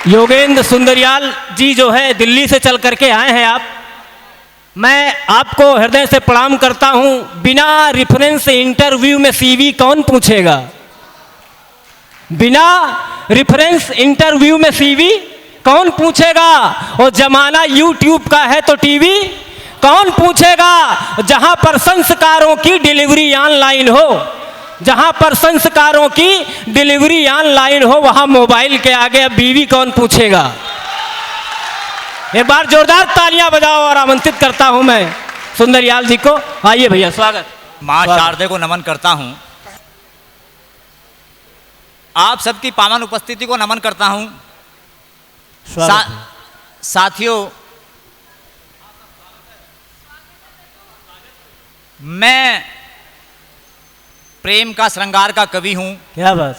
योगेंद्र सुंदरियाल जी जो है दिल्ली से चल करके आए हैं आप। मैं आपको हृदय से प्रणाम करता हूं। बिना रेफरेंस इंटरव्यू में सीवी कौन पूछेगा? बिना रेफरेंस इंटरव्यू में सीवी कौन पूछेगा? और जमाना यूट्यूब का है तो टीवी कौन पूछेगा? जहां पर संस्कारों की डिलीवरी ऑनलाइन हो, जहां पर संस्कारों की डिलीवरी ऑनलाइन हो, वहां मोबाइल के आगे अब बीवी कौन पूछेगा? एक बार जोरदार तालियां बजाओ और आमंत्रित करता हूं मैं सुंदरियाल जी को। आइए भैया, स्वागत। मां शारदे को नमन करता हूं। आप सबकी पावन उपस्थिति को नमन करता हूं। साथियों, मैं प्रेम का श्रृंगार का कवि हूं। क्या बात।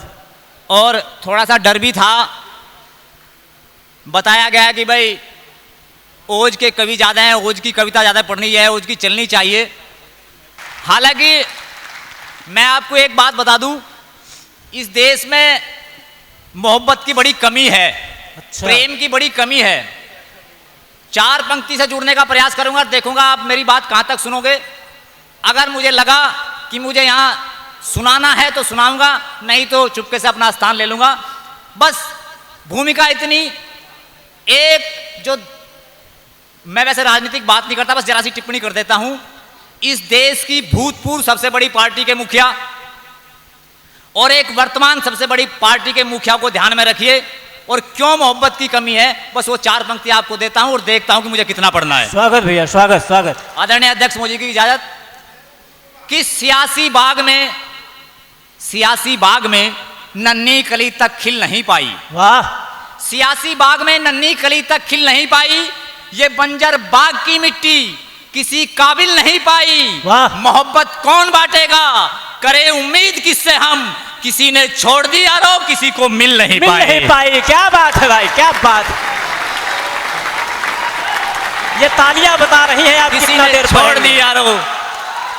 और थोड़ा सा डर भी था। बताया गया कि भाई ओज के कवि ज़्यादा हैं, ओज की कविता ज़्यादा पढ़नी है, ओज की चलनी चाहिए। हालांकि मैं आपको एक बात बता दूं, इस देश में मोहब्बत की बड़ी कमी है। अच्छा। प्रेम की बड़ी कमी है। चार पंक्ति से जुड़ने का प्रयास करूंगा, देखूंगा आप मेरी बात कहाँ तक सुनोगे। अगर मुझे लगा कि मुझे यहाँ सुनाना है तो सुनाऊंगा, नहीं तो चुपके से अपना स्थान ले लूंगा। बस भूमिका इतनी, एक जो मैं वैसे राजनीतिक बात नहीं करता, बस जरा सी टिप्पणी कर देता हूं। इस देश की भूतपूर्व सबसे बड़ी पार्टी के मुखिया और एक वर्तमान सबसे बड़ी पार्टी के मुखिया को ध्यान में रखिए, और क्यों मोहब्बत की कमी है, बस वो चार पंक्ति आपको देता हूं और देखता हूं कि मुझे कितना पढ़ना है। स्वागत भैया, स्वागत स्वागत। आदरणीय अध्यक्ष मोदी की इजाजत। कि सियासी बाग में नन्ही कली तक खिल नहीं पाई। वाह। सियासी बाग में नन्ही कली तक खिल नहीं पाई, ये बंजर बाग की मिट्टी किसी काबिल नहीं पाई। वाह। मोहब्बत कौन बांटेगा, करे उम्मीद किससे हम, किसी ने छोड़ दिया रो, किसी को मिल नहीं पाई। क्या बात है भाई, क्या बात। ये तालियां बता रही हैं आप कितना देर छोड़ दिया रो।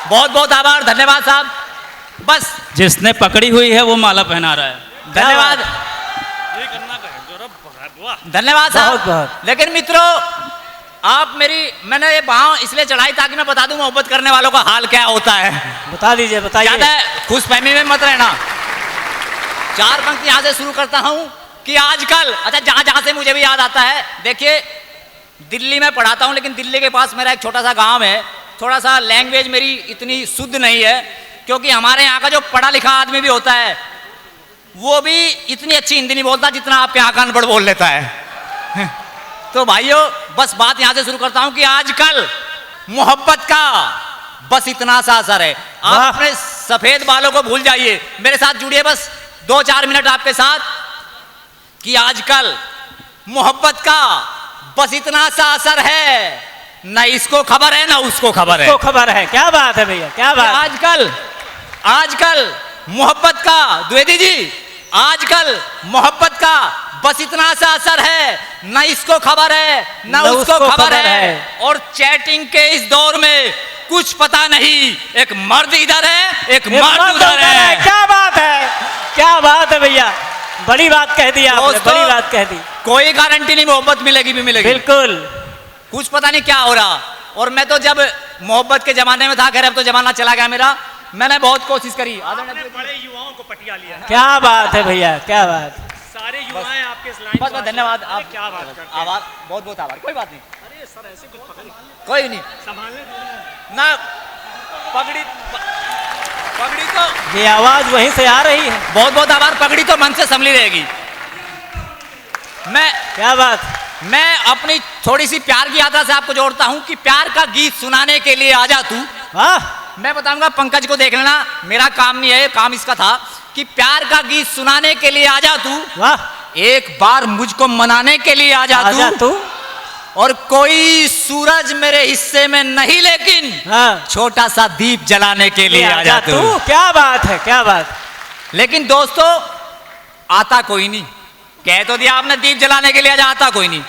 बहुत बहुत आभार, धन्यवाद साहब। बस जिसने पकड़ी हुई है वो माला पहना रहा है। धन्यवाद, धन्यवाद साहब। लेकिन मित्रों, आप मैंने ये बाँह इसलिए चढ़ाई ताकि मैं बता दूं मोहब्बत करने वालों का हाल क्या होता है। बता दीजिए, बताइए। ज्यादा खुशफहमी में मत रहना। चार पंक्ति यहां से शुरू करता हूं कि आजकल, अच्छा जहां जहां से मुझे भी याद आता है, देखिए दिल्ली में पढ़ाता हूं, लेकिन दिल्ली के पास मेरा एक छोटा सा गांव है। थोड़ा सा लैंग्वेज मेरी इतनी शुद्ध नहीं है, क्योंकि हमारे यहाँ का जो पढ़ा लिखा आदमी भी होता है वो भी इतनी अच्छी हिंदी नहीं बोलता जितना आपके यहाँ का अनपढ़ बोल लेता है। तो भाइयों, बस बात यहां से शुरू करता हूं कि आजकल मोहब्बत का बस इतना सा असर है। आप अपने सफेद बालों को भूल जाइए, मेरे साथ जुड़िए बस 2-4 मिनट आपके साथ, कि आजकल मोहब्बत का बस इतना सा असर है, न इसको खबर है ना उसको खबर है। खबर है। क्या बात है भैया, क्या बात। आजकल मोहब्बत का, द्विवेदी जी, आजकल मोहब्बत का बस इतना सा असर है, न इसको खबर है न उसको खबर है। और चैटिंग के इस दौर में कुछ पता नहीं, एक मर्द इधर है, एक मर्द उधर है। क्या बात है, क्या बात है भैया, बड़ी बात कह दी आपने, बड़ी बात कह दी। कोई गारंटी नहीं मोहब्बत मिलेगी भी मिलेगी, बिल्कुल कुछ पता नहीं क्या हो रहा। और मैं तो जब मोहब्बत के जमाने में था, खैर अब तो जमाना चला गया मेरा, मैंने बहुत कोशिश करी। बड़े युवाओं को पटिया लिया। क्या बात है भैया, क्या बात। सारे युवाएं आपके इस लाइन। बस धन्यवाद, आप क्या बात करते हैं। आभार, बहुत बहुत आभार। कोई बात नहीं। अरे सर ऐसे कुछ पकड़ कोई नहीं, संभालने ना पगड़ी तो ये आवाज वहीं से आ रही है। बहुत बहुत आभार। पगड़ी तो मन से संभली रहेगी। क्या बात। मैं अपनी थोड़ी सी प्यार की यात्रा से आपको जोड़ता हूं कि प्यार का गीत सुनाने के लिए आजा तू। मैं बताऊंगा, पंकज को देख लेना, मेरा काम नहीं है, काम इसका था कि प्यार का गीत सुनाने के लिए आजा तू। वाह। एक बार मुझको मनाने के लिए आजा तू। और कोई सूरज मेरे हिस्से में नहीं, लेकिन छोटा सा दीप जलाने के लिए आजा तू। क्या बात है, क्या बात। लेकिन दोस्तों, आता कोई नहीं। कह तो दिया आपने दीप जलाने के लिए आजा, आता कोई नहीं।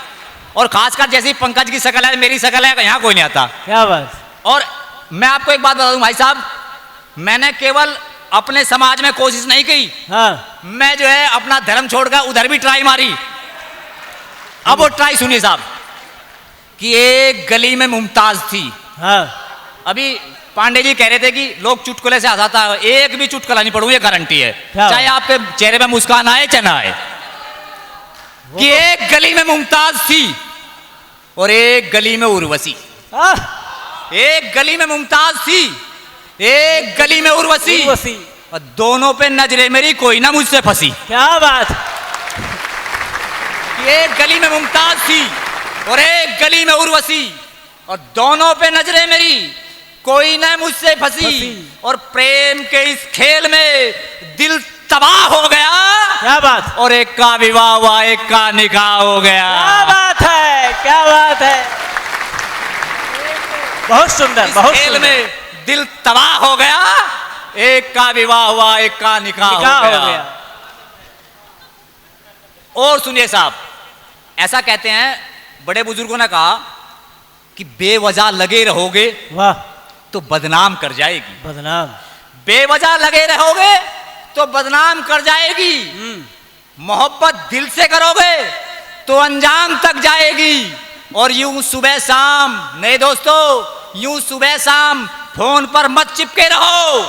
और खासकर जैसी पंकज की शकल है, मेरी शकल है, यहाँ कोई नहीं आता। क्या बात। और मैं आपको एक बात बता दूं भाई साहब, मैंने केवल अपने समाज में कोशिश नहीं की। मैं जो है अपना धर्म छोड़कर उधर भी ट्राई मारी। अब वो ट्राई सुनिए साहब कि एक गली में मुमताज थी। हाँ अभी पांडे जी कह रहे थे कि लोग चुटकुले से हंसाता है, एक भी चुटकुला नहीं पढ़ू, ये गारंटी है, क्या? चाहे आपके चेहरे पे मुस्कान आए चाहे ना आए, कि एक गली में मुमताज थी और एक गली में उर्वशी। एक गली में मुमताज थी, एक गली में उर्वशी, और दोनों पे नजरे मेरी कोई ना मुझसे फंसी। क्या बात। एक गली में मुमताज थी और एक गली में उर्वशी, और दोनों पे नजरे मेरी कोई ना मुझसे फंसी, और प्रेम के इस खेल में दिल तबाह हो गया। क्या बात। और एक का विवाह हुआ, एक का निकाह हो गया। क्या बात है, क्या बात है, बहुत सुंदर, इस बहुत खेल सुंदर। में दिल तबाह हो गया, एक का विवाह हुआ, एक का निकाह हो गया। और सुनिए साहब, ऐसा कहते हैं बड़े बुजुर्गों ने कहा कि बेवजह लगे रहोगे वाह, तो बदनाम कर जाएगी। बदनाम। बेवजह लगे रहोगे तो बदनाम कर जाएगी। मोहब्बत दिल से करोगे तो अंजाम तक जाएगी। और यूं सुबह शाम, नहीं दोस्तों, यूं सुबह शाम फोन पर मत चिपके रहो,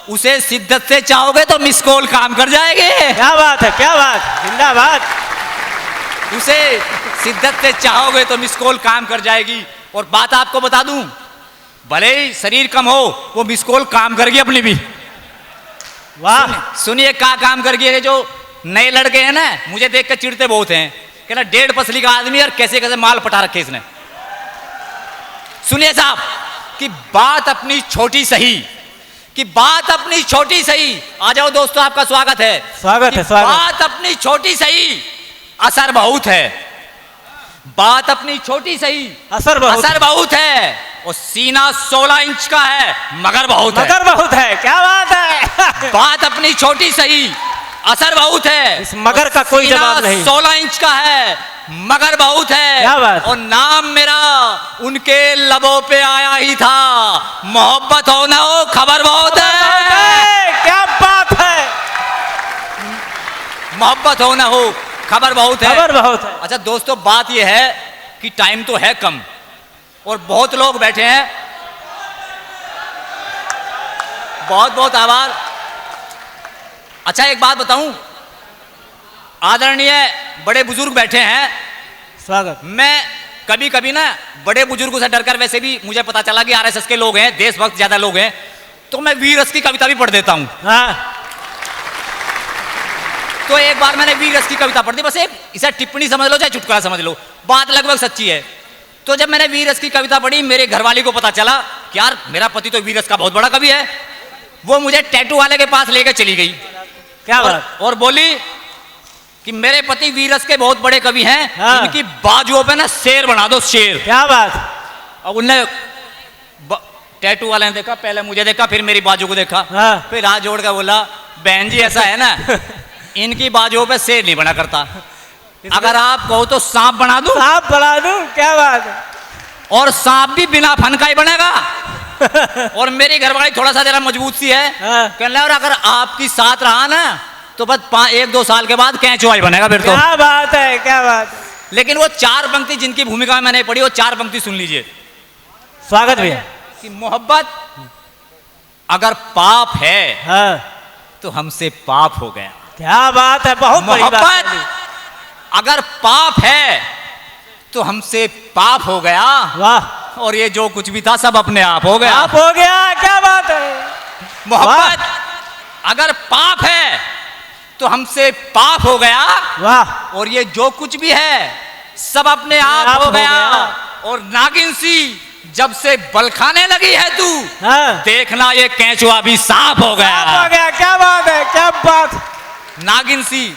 उसे शिद्दत से चाहोगे तो मिस कॉल काम कर जाएगी। क्या बात है, क्या बात, जिंदाबाद। उसे शिद्दत से चाहोगे तो मिस कॉल काम कर जाएगी। और बात आपको बता दूं, भले ही शरीर कम हो, वो मिस कॉल काम करेगी अपनी भी। वाह। सुनिए क्या काम कर गए, जो नए लड़के हैं ना, मुझे देख कर चिढ़ते बहुत हैं, कहना 1.5 पसली का आदमी और कैसे कैसे माल पटा रखे इसने। सुनिए साहब कि बात अपनी छोटी सही, कि बात अपनी छोटी सही। आ जाओ दोस्तों, आपका स्वागत है। स्वागत है, स्वागत। बात अपनी छोटी सही, असर बहुत है। बात अपनी छोटी सही, असर बहुत है। और सीना 16 इंच का है, मगर बहुत है। मगर बहुत है। क्या बात है। बात अपनी छोटी सही, असर बहुत है। इस मगर का कोई जवाब नहीं। 16 इंच का है, मगर बहुत है। क्या बात। और नाम मेरा उनके लबों पे आया ही था, मोहब्बत हो ना हो खबर बहुत है। क्या बात है। मोहब्बत हो ना हो खबर बहुत है। खबर बहुत है। अच्छा दोस्तों, बात यह है कि टाइम तो है कम और बहुत लोग बैठे हैं। बहुत बहुत आभार। अच्छा एक बात बताऊं, आदरणीय बड़े बुजुर्ग बैठे हैं। स्वागत। मैं कभी कभी ना बड़े बुजुर्गों से डरकर, वैसे भी मुझे पता चला कि आरएसएस के लोग हैं, देशभक्त ज्यादा लोग हैं, तो मैं वीर रस की कविता भी पढ़ देता हूं। हाँ। तो एक बार मैंने वीर रस की कविता पढ़ दी, बस एक इसे टिप्पणी समझ लो चाहे चुटकुला समझ लो, बात लगभग सच्ची है। तो जब मैंने वीर रस की कविता पढ़ी, मेरे घरवाली को पता चला कि यार मेरा पति तो वीर रस का बहुत बड़ा कवि है। वो मुझे टैटू वाले के पास लेकर चली गई। क्या बात। और बोली कि मेरे पति वीरस के बहुत बड़े कवि हैं। हाँ। इनकी बाजुओं पे ना शेर बना दो, शेर। क्या बात। और उनने टैटू वाले ने देखा, पहले मुझे देखा, फिर मेरी बाजू को देखा। हाँ। फिर हाथ जोड़ कर बोला, बहन जी ऐसा है ना, इनकी बाजुओं पे शेर नहीं बना करता, अगर आप कहो तो सांप बना दूं। सांप बना दूं। क्या बात है। और सांप भी बिना फन का ही बनेगा। और मेरी घरवाली थोड़ा सा जरा मजबूत सी है। हाँ। कहने लगा, और अगर आपकी साथ रहा ना तो बस 1-2 साल के बाद कैंचुआई बनेगा फिर तो। क्या बात है, क्या बात है। लेकिन वो 4 पंक्ति जिनकी भूमिका में मैंने पढ़ी, वो 4 पंक्ति सुन लीजिए। स्वागत भैया। कि मोहब्बत अगर पाप है हाँ। तो हमसे पाप हो गया। क्या बात है, बहुत बड़ी बात मोहब्बत है। अगर पाप है तो हमसे पाप हो गया। वाह। और ये जो कुछ भी था सब अपने आप हो गया। आप हो गया। क्या बात है। मोहब्बत अगर पाप है तो हमसे पाप हो गया। वाह। और ये जो कुछ भी है सब अपने आप हो गया। और नागिन सी जब से बल खाने लगी है तू, हाँ। देखना ये कैंचुआ भी सांप हो गया। हो गया। क्या बात है, क्या बात। नागिन सी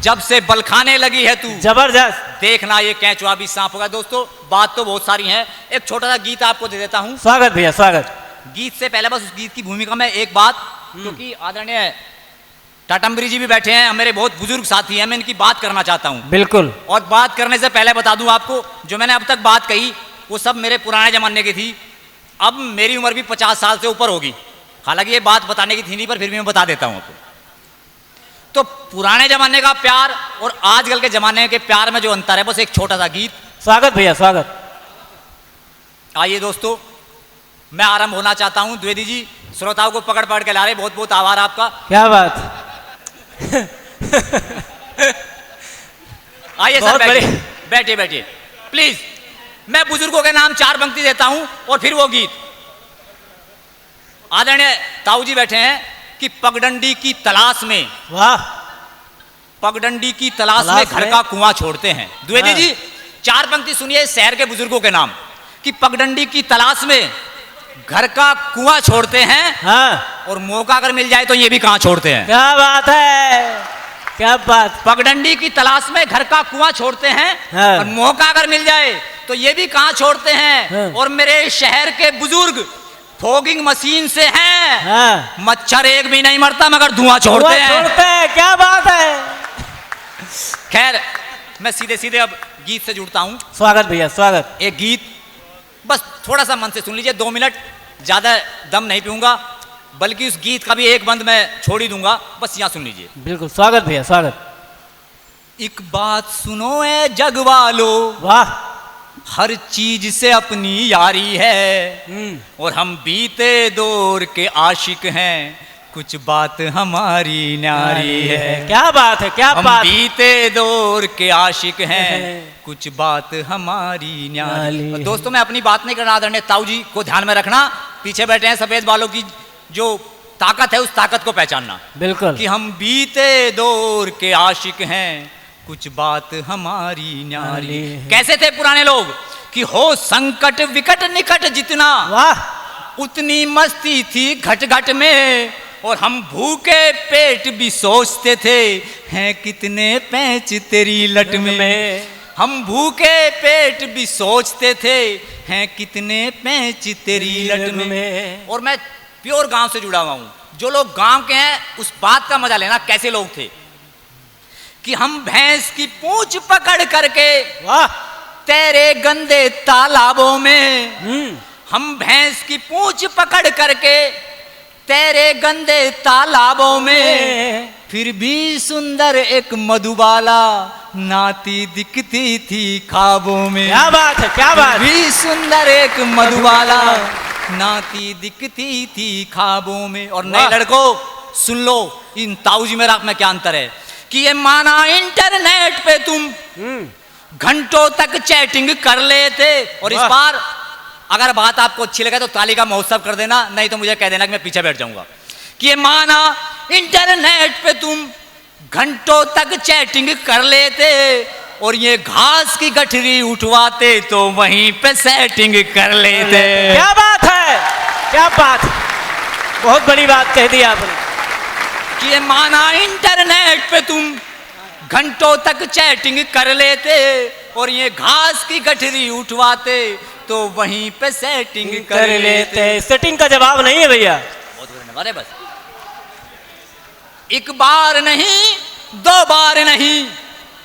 जब से बल खाने लगी है तू, जबरदस्त। देखना ये कैंचुआ भी सांप होगा। दोस्तों बात तो बहुत सारी है, एक छोटा सा गीत आपको दे देता हूं। स्वागत भैया, स्वागत। गीत से पहले बस उस गीत की भूमिका में एक बात, क्योंकि आदरणीय टाटम्बरी जी भी बैठे हैं, मेरे बहुत बुजुर्ग साथी हैं, मैं इनकी बात करना चाहता हूं। बिल्कुल। और बात करने से पहले बता दूं आपको, जो मैंने अब तक बात कही वो सब मेरे पुराने जमाने की थी। अब मेरी उम्र भी 50 साल से ऊपर होगी। हालांकि ये बात बताने की थी नहीं, पर फिर भी मैं बता देता हूं आपको। तो पुराने जमाने का प्यार और आजकल के जमाने के प्यार में जो अंतर है, बस एक छोटा सा गीत। स्वागत भैया, स्वागत। आइए दोस्तों, मैं आरंभ होना चाहता हूं। द्विवेदी जी श्रोताओं को पकड़ पकड़ के ला रहे, बहुत बहुत आभार आपका। क्या बात। आइए सर, बहुत बैठिए बैठिए बैठिए प्लीज। मैं बुजुर्गों के नाम 4 पंक्ति देता हूं और फिर वो गीत। आदरणीय ताऊ जी बैठे हैं कि पगडंडी की तलाश में, वाह, पगडंडी की तलाश में घर का कुआं छोड़ते हैं। द्विवेदी हाँ। जी 4 पंक्ति सुनिए शहर के बुजुर्गों के नाम कि पगडंडी की तलाश में घर का कुआं छोड़ते हैं, हाँ, और मौका अगर मिल जाए तो ये भी कहां छोड़ते हैं। क्या बात है, क्या बात। पगडंडी की तलाश में घर का कुआं छोड़ते हैं, हाँ। और मौका अगर मिल जाए तो ये भी कहां छोड़ते हैं। हाँ। और मेरे शहर के बुजुर्ग फॉगिंग मशीन से हैं, हाँ, मच्छर एक भी नहीं मरता मगर धुआं छोड़ते हैं। छोड़ते हैं, क्या बात है। खैर, मैं सीधे सीधे अब गीत से जुड़ता हूं। स्वागत भैया, स्वागत। एक गीत बस थोड़ा सा मन से सुन लीजिए, 2 मिनट, ज्यादा दम नहीं पीऊंगा, बल्कि उस गीत का भी एक बंद मैं छोड़ ही दूंगा, बस यहां सुन लीजिए। बिल्कुल, स्वागत भैया, स्वागत। एक बात सुनो ए जग वालो, वाह, हर चीज से अपनी यारी है, और हम बीते दौर के आशिक हैं, कुछ बात हमारी न्यारी है। क्या बात है, क्या हम बात। बीते दौर के आशिक हैं, कुछ बात हमारी न्यारी है। दोस्तों, मैं अपनी बात नहीं करना, आदरणीय ताऊ जी को ध्यान में रखना। पीछे बैठे हैं सफेद बालों की जो ताकत है, उस ताकत को पहचानना। बिल्कुल, कि हम बीते दौर के आशिक हैं, कुछ बात हमारी न्यारी है। कैसे थे पुराने लोग कि हो संकट विकट निकट जितना, वाह, उतनी मस्ती थी घट घट में, और हम भूखे पेट भी सोचते थे, हैं कितने पैंच तेरी लट में। हम भूखे पेट भी सोचते थे, हैं कितने पैंच तेरी लट में। और मैं प्योर गांव से जुड़ा हुआ हूं। जो लोग गांव के हैं उस बात का मजा लेना, कैसे लोग थे कि हम भैंस की पूंछ पकड़ करके वाह, तेरे गंदे तालाबों में, हम भैंस की पूंछ पकड़ करके तेरे गंदे तालाबों में, फिर भी सुंदर एक मधुबाला नाती दिखती थी ख्वाबों में। क्या बात है, क्या बात। भी सुंदर एक मधुबाला नाती दिखती थी ख्वाबों में। और नए लड़कों सुन लो, इन ताऊ जी मेरा में क्या अंतर है कि ये माना इंटरनेट पे तुम घंटों तक चैटिंग कर लेते, और इस बार अगर बात आपको अच्छी लगे तो ताली का महोत्सव कर देना, नहीं तो मुझे कह देना कि मैं पीछे बैठ जाऊंगा। कि ये माना इंटरनेट पे तुम घंटों तक चैटिंग कर लेते, और ये घास की गठरी उठवाते तो वहीं पे सेटिंग कर लेते। क्या बात है, क्या बात। बहुत बड़ी बात कह दी आपने कि ये माना इंटरनेट पे तुम घंटों तक चैटिंग कर लेते, और ये घास की गठरी उठवाते तो वहीं पे सेटिंग कर लेते। सेटिंग का जवाब नहीं है भैया। बहुत धन्यवाद है। बस एक बार नहीं, 2 बार नहीं,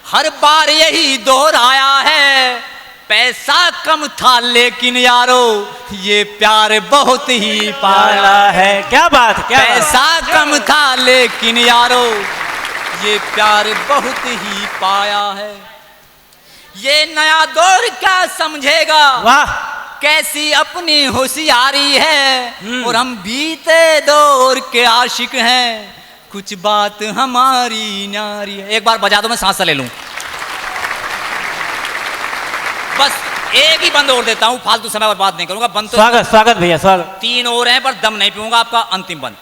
हर बार यही दोहराया है, पैसा कम था लेकिन यारो ये प्यार बहुत ही पाया है। क्या बात, क्या पैसा कम था लेकिन यारो ये प्यार बहुत ही पाया है। ये नया दौर क्या समझेगा, वाह, कैसी अपनी होशियारी है, और हम बीते दौर के आशिक हैं, कुछ बात हमारी न्यारी है। एक बार बजा दो, मैं सांस ले लूं। बस एक ही बंद और देता हूं, फालतू समय बर्बाद नहीं करूंगा। बंद तो स्वागत, स्वागत भैया, स्वागत। 3 और हैं पर दम नहीं पीऊंगा। आपका अंतिम बंद।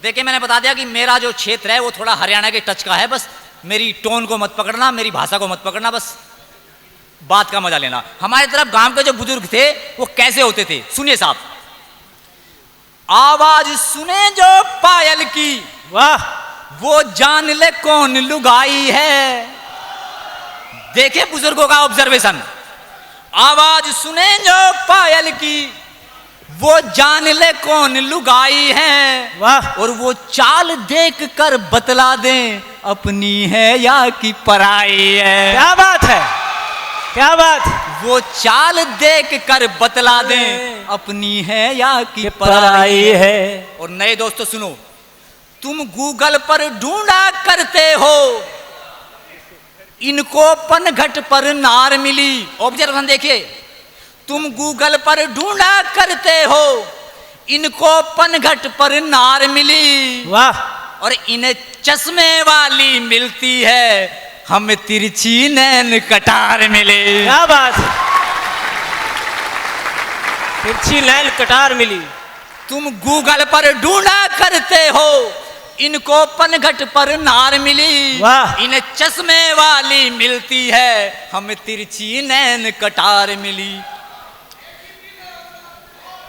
देखिए, मैंने बता दिया कि मेरा जो क्षेत्र है वो थोड़ा हरियाणा के टच का है। बस मेरी टोन को मत पकड़ना, मेरी भाषा को मत पकड़ना, बस बात का मजा लेना। हमारे तरफ गांव के जो बुजुर्ग थे वो कैसे होते थे, सुनिए साहब। आवाज सुने जो पायल की, वाह, वो जान ले कौन लुगाई है। देखिए बुजुर्गों का ऑब्जर्वेशन। आवाज सुने जो पायल की, वो जान ले कौन लुगाई है। वाह, और वो चाल देख कर बतला दें अपनी है या कि पराई है। क्या बात है, क्या बात। वो चाल देख कर बतला दें अपनी है या कि पराई है। और नए दोस्तों सुनो, तुम गूगल पर ढूंढा करते हो, इनको पनघट पर नार मिली। ऑब्जर्वेशन देखिए, तुम गूगल पर ढूंढा करते हो, इनको पनघट पर नार मिली। वाह। और इन्हें चश्मे वाली मिलती है, हम तिरछी नैन कटार मिले। क्या बात, तिरछी नैन कटार मिली। तुम गूगल पर ढूंढा करते हो, इनको पनघट पर नार मिली। वाह। इन्हें चश्मे वाली मिलती है, हम तिरछी नैन कटार मिली।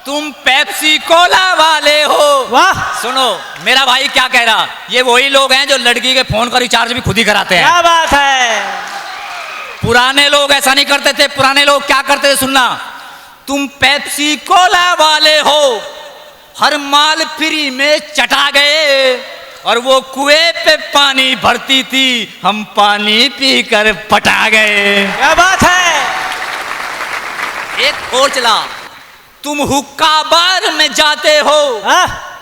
तुम पेप्सी कोला वाले हो। वाह। सुनो मेरा भाई क्या कह रहा, ये वही लोग हैं जो लड़की के फोन का रिचार्ज भी खुद ही कराते हैं। क्या बात है। पुराने लोग ऐसा नहीं करते थे। पुराने लोग क्या करते थे सुनना, तुम पेप्सी कोला वाले हो, हर माल फ्री में चटा गए, और वो कुएं पे पानी भरती थी, हम पानी पीकर पटा गए। क्या बात है। एक और चला, तुम हुक्का बार में जाते हो,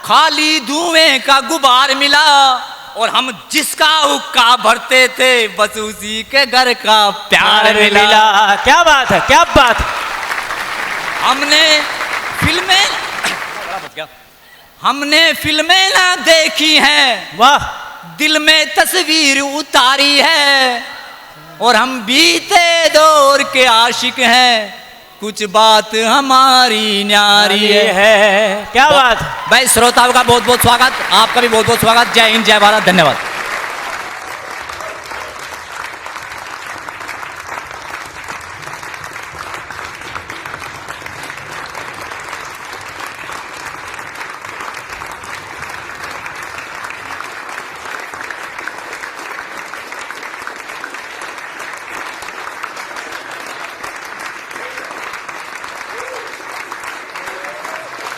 खाली धुएं का गुबार मिला, और हम जिसका हुक्का भरते थे, बस उसी के घर का प्यार मिला। क्या बात है, क्या बात। हमने फिल्में ना देखी हैं, वाह। दिल में तस्वीर उतारी है, और हम बीते दौर के आशिक हैं, कुछ बात हमारी न्यारी है। क्या बात। भाई श्रोताओं का बहुत बहुत स्वागत, आपका भी बहुत बहुत स्वागत। जय हिंद, जय भारत, धन्यवाद।